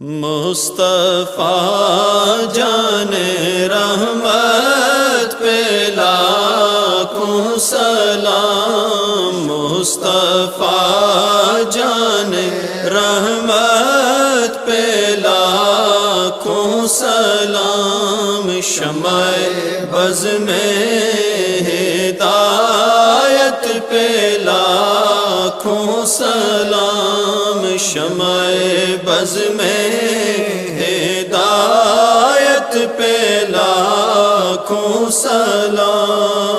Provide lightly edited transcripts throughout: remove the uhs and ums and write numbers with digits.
مصطفیٰ جان رحمت پہ لاکھوں سلام، مصطفیٰ جان رحمت پہ لاکھوں سلام، شمع بز میں ہدایت پہ لاکھوں سلام، شمع بز میں ہدایت پہ لاکھوں سلام،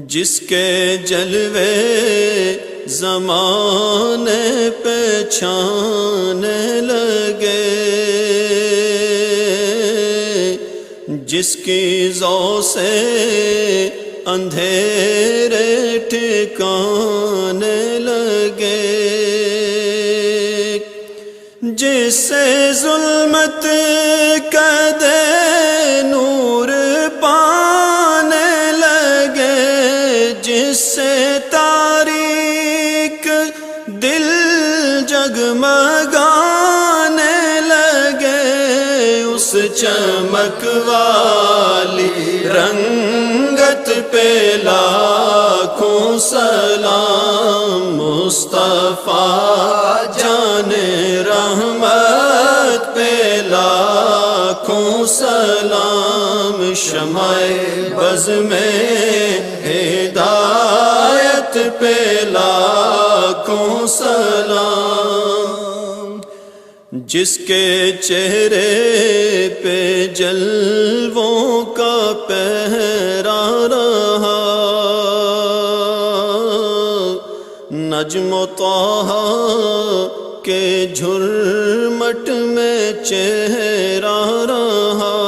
جس کے جلوے زمانے پہ چھانے لگے، جس کی ضو سے اندھیرے ٹھکانے لگے، جس سے ظلمت قدے نور پانے لگے، جس سے تاریک دل جگمگانے لگے، اس چمک والی رنگت پہ لاکھوں سلام، مصطفیٰ جان رحمت پہ لاکھوں سلام، شمع بز میں ہدایت پہ لاکھوں سلام، جس کے چہرے پہ جلووں کا پہرا رہا، نجم و طٰہٰ کے جھرمٹ میں چہرہ رہا،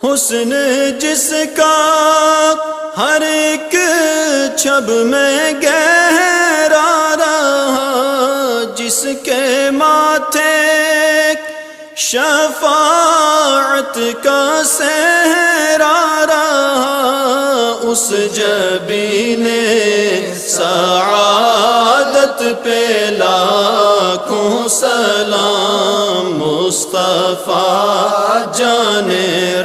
حسن جس کا ہر ایک چھب میں گہرا رہا، جس کے ماتھے شفاعت کا صحرا رہا، اس جبین سعادت پہ لاکھوں سلام، مصطفیٰ جان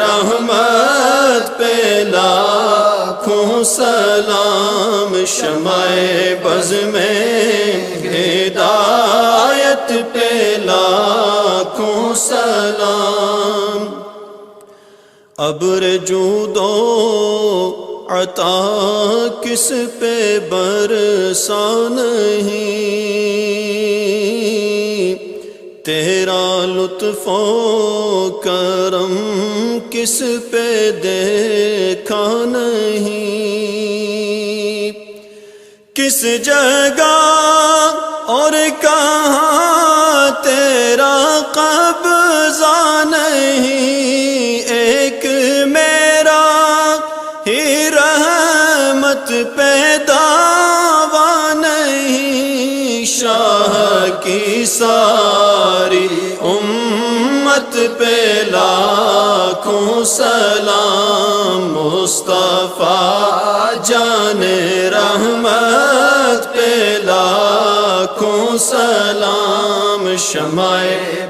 رحمت پہ لاکھوں سلام، شمع بز میں ہدایت پہ لاکھوں سلام، ابر جود و عطا کس پہ برسا نہیں، تیرا لطف و کرم کس پہ دیکھا نہیں، کس جگہ اور کہاں تیرا قبضہ نہیں، ایک میرا ہی رحمت پہ دعویٰ نہیں، شاہ کی ساری امت پہ لاکھوں سلام، مصطفیٰ جان رحمت پہ لاکھوں سلام، شمع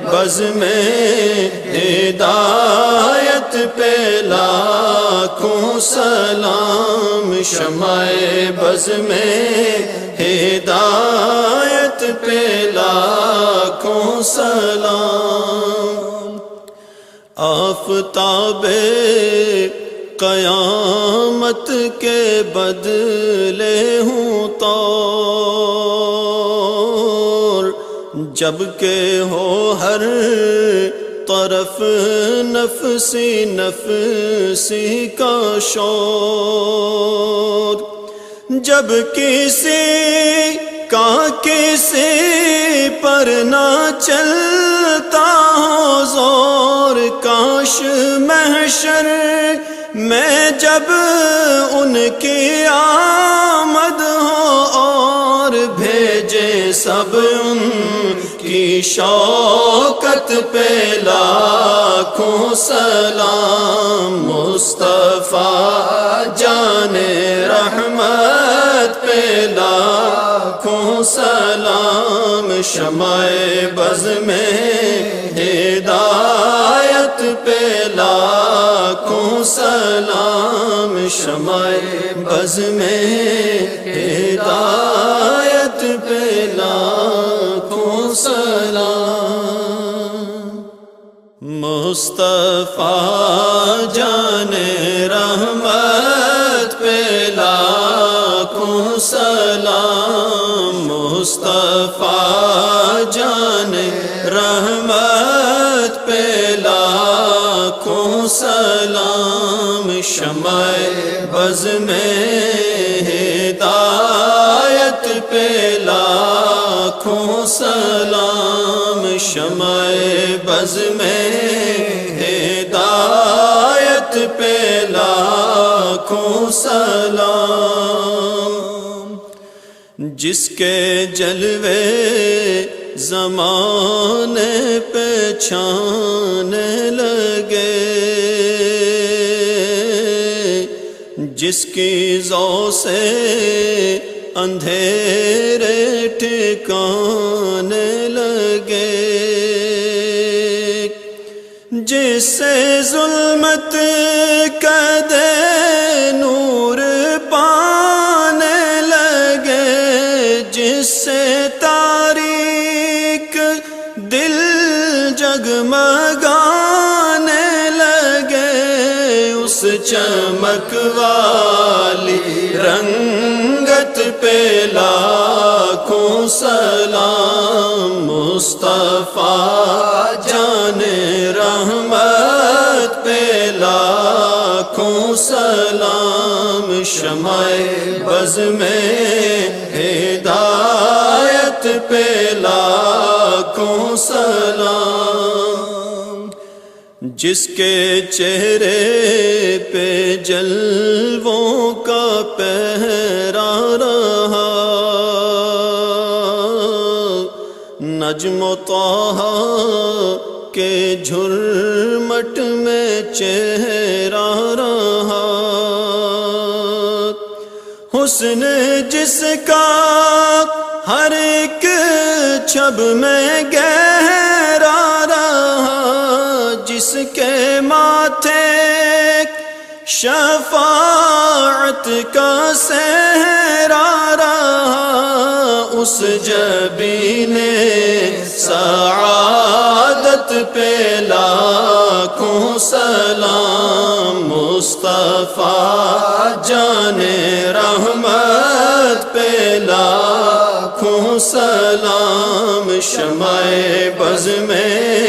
بز میں ہدایت پہ لاکھوں سلام، شمع بز میں ہدایت پہ لاکھوں سلام، آفتاب قیامت کے بدلے ہوں طور، جبکہ ہو ہر طرف نفسی نفسی کا شور، جب کسی کا کسی پر نہ چلتا ہو زور، کاش محشر میں جب ان کی آمد ہو اور بھیجے سب ان کی شوکت پہ لاکھوں سلام، مصطفیٰ جان رحمت پہ لاکھوں سلام، شمع بز میں ہدایت پہ لاکھوں سلام، شمع بز میں ہدایت پہ لاکھوں سلام۔ مصطفیٰ جان رحمت پہ لاکھوں سلام، مصطفیٰ جان رحمت پہ لاکھوں سلام، شمع بز میں ہدایت پہ لاکھوں سلام، شمع بز میں ہدایت پہ لاکھوں سلام۔ جس کے جلوے زمانے پہ چھانے لگے، جس کی ضو سے اندھیرے ٹھکانے لگے، جس سے ظلمت قدے نور پانے لگے، جس سے تاریک دل جگمگانے لگے، اس چمک والی رنگت پہ لاکھوں سلام، مصطفیٰ جان رحمت پہ لاکھوں سلام، شمع بز میں ہدایت پہ لاکھوں سلام۔ جس کے چہرے پہ جلووں کا پہرا رہا، نجم و طٰہٰ کے جھرمٹ میں چہرہ رہا، حسن جس کا ہر ایک چھب میں گہرا رہا، جس کے ماتھے شفاعت کا صحرا رہا، اس جبین سعادت پہ لاکھوں سلام، مصطفیٰ جان رحمت پہ لاکھوں سلام، شمع بز میں